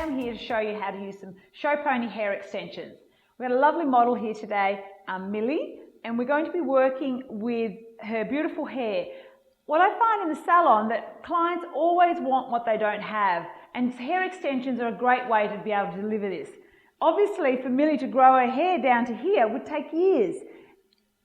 I'm here to show you how to use some Showpony hair extensions. We've got a lovely model here today, Millie, and we're going to be working with her beautiful hair. What I find in the salon that clients always want what they don't have, and hair extensions are a great way to be able to deliver this. Obviously, for Millie to grow her hair down to here would take years.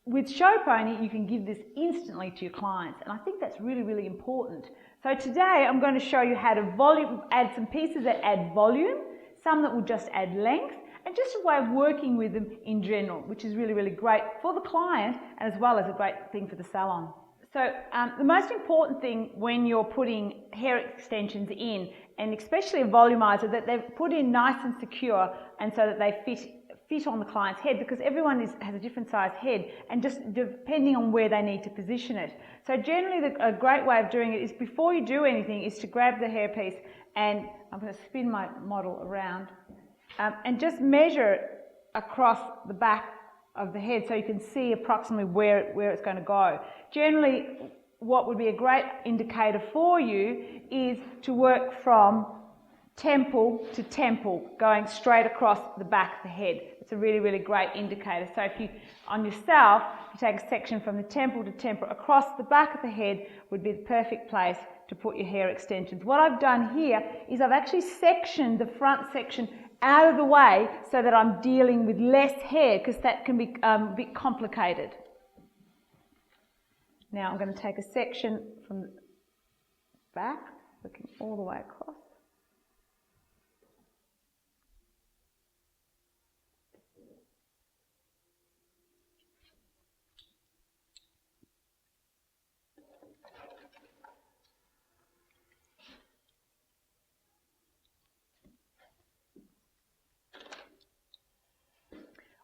With Showpony, you can give this instantly to your clients, and I think that's really, really important. So today I'm going to show you how to add some pieces that add volume, some that will just add length, and just a way of working with them in general, which is really, really great for the client as well as a great thing for the salon. So the most important thing when you're putting hair extensions in, and especially a volumizer, that they're put in nice and secure and so that they fit on the client's head, because everyone has a different size head, and just depending on where they need to position it. So generally a great way of doing it is, before you do anything, is to grab the hairpiece, and I'm going to spin my model around and just measure across the back of the head so you can see approximately where it's going to go. Generally, what would be a great indicator for you is to work from temple to temple, going straight across the back of the head. It's a really, really great indicator. So if you, on yourself, you take a section from the temple to temple across the back of the head, would be the perfect place to put your hair extensions. What I've done here is I've actually sectioned the front section out of the way so that I'm dealing with less hair, because that can be a bit complicated. Now I'm going to take a section from the back, looking all the way across.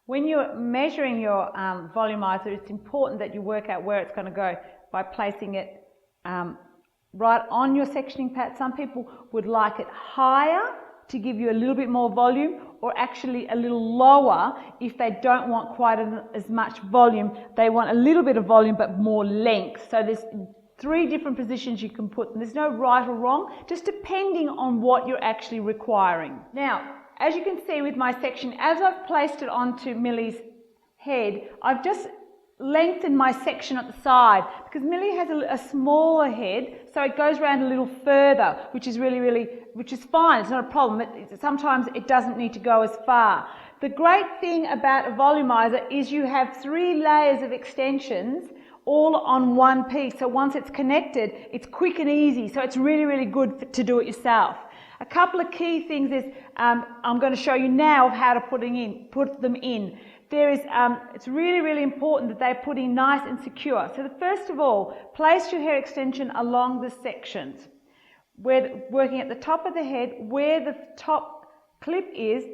When you're measuring your volumizer, it's important that you work out where it's going to go by placing it right on your sectioning pad. Some people would like it higher to give you a little bit more volume, or actually a little lower if they don't want quite as much volume. They want a little bit of volume but more length. So there's 3 different positions you can put, and there's no right or wrong, just depending on what you're actually requiring. Now, as you can see with my section, as I've placed it onto Millie's head, I've just lengthened my section at the side, because Millie has a smaller head, so it goes around a little further, which is which is fine, it's not a problem. Sometimes it doesn't need to go as far. The great thing about a volumizer is you have 3 layers of extensions all on one piece, so once it's connected, it's quick and easy, so it's really, really good to do it yourself. A couple of key things is I'm going to show you now of how to put them in. It's really, really important that they're put in nice and secure. So first of all, place your hair extension along the sections. Working at the top of the head, where the top clip is,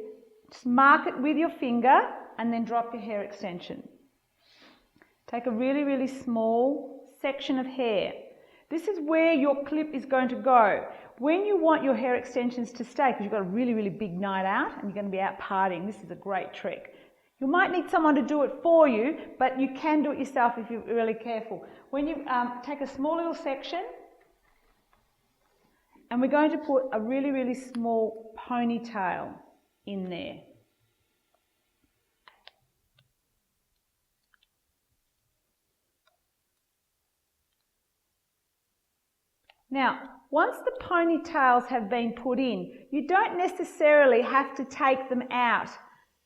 just mark it with your finger and then drop your hair extension. Take a really, really small section of hair. This is where your clip is going to go. When you want your hair extensions to stay, because you've got a really, really big night out and you're going to be out partying, this is a great trick. You might need someone to do it for you, but you can do it yourself if you're really careful. When you take a small little section, and we're going to put a really, really small ponytail in there. Now, once the ponytails have been put in, you don't necessarily have to take them out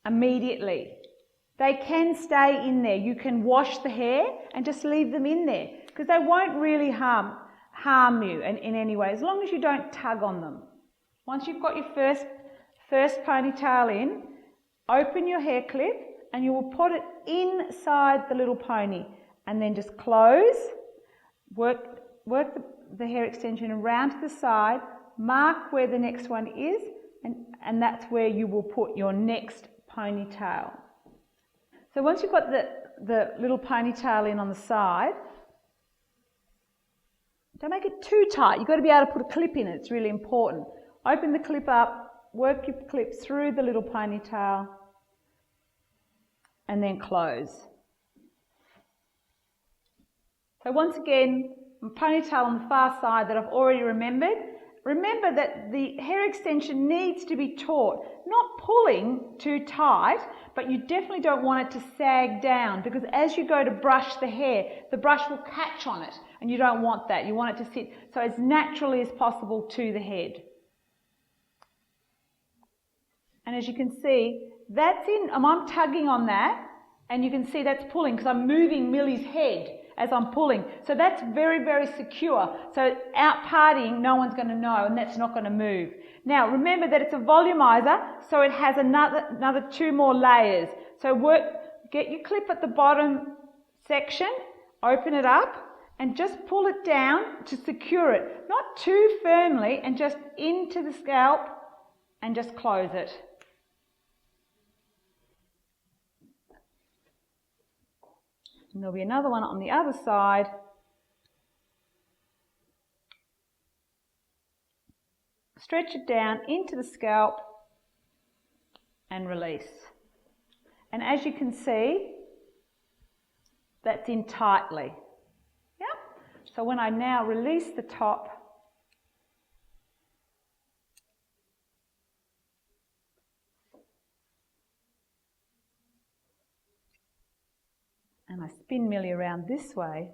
immediately. They can stay in there. You can wash the hair and just leave them in there, because they won't really harm you in any way, as long as you don't tug on them. Once you've got your first ponytail in, open your hair clip and you will put it inside the little pony, and then just close, work the hair extension around to the side, mark where the next one is, and that's where you will put your next ponytail. So once you've got the little ponytail in on the side, don't make it too tight. You've got to be able to put a clip in it. It's really important. Open the clip up, work your clip through the little ponytail, and then close. So once again, ponytail on the far side that I've already remembered, remember that the hair extension needs to be taut, not pulling too tight, but you definitely don't want it to sag down, because as you go to brush the hair, the brush will catch on it, and you don't want that. You want it to sit so as naturally as possible to the head. And as you can see, that's in, I'm tugging on that, and you can see that's pulling because I'm moving Millie's head as I'm pulling. So that's very, very secure. So out partying, no one's going to know, and that's not going to move. Now, remember that it's a volumizer, so it has another 2 more layers. So get your clip at the bottom section, open it up, and just pull it down to secure it. Not too firmly, and just into the scalp, and just close it. And there'll be another one on the other side. Stretch it down into the scalp and release. And as you can see, that's in tightly. Yep. So when I now release the top, and I spin Millie around this way,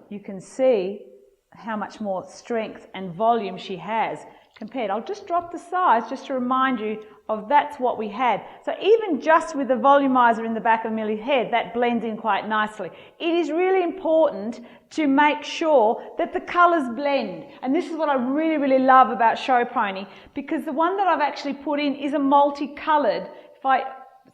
you can see how much more strength and volume she has compared. I'll just drop the size just to remind you of that's what we had. So even just with the volumizer in the back of Millie's head, that blends in quite nicely. It is really important to make sure that the colours blend. And this is what I really, really love about Showpony, because the one that I've actually put in is a multicoloured. If I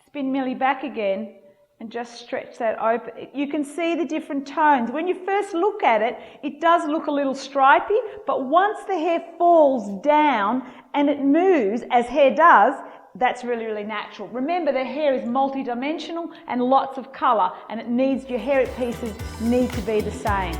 spin Millie back again, and just stretch that open, you can see the different tones. When you first look at it, it does look a little stripy, but once the hair falls down and it moves, as hair does, that's really, really natural. Remember, the hair is multi-dimensional and lots of colour, and your hair pieces need to be the same.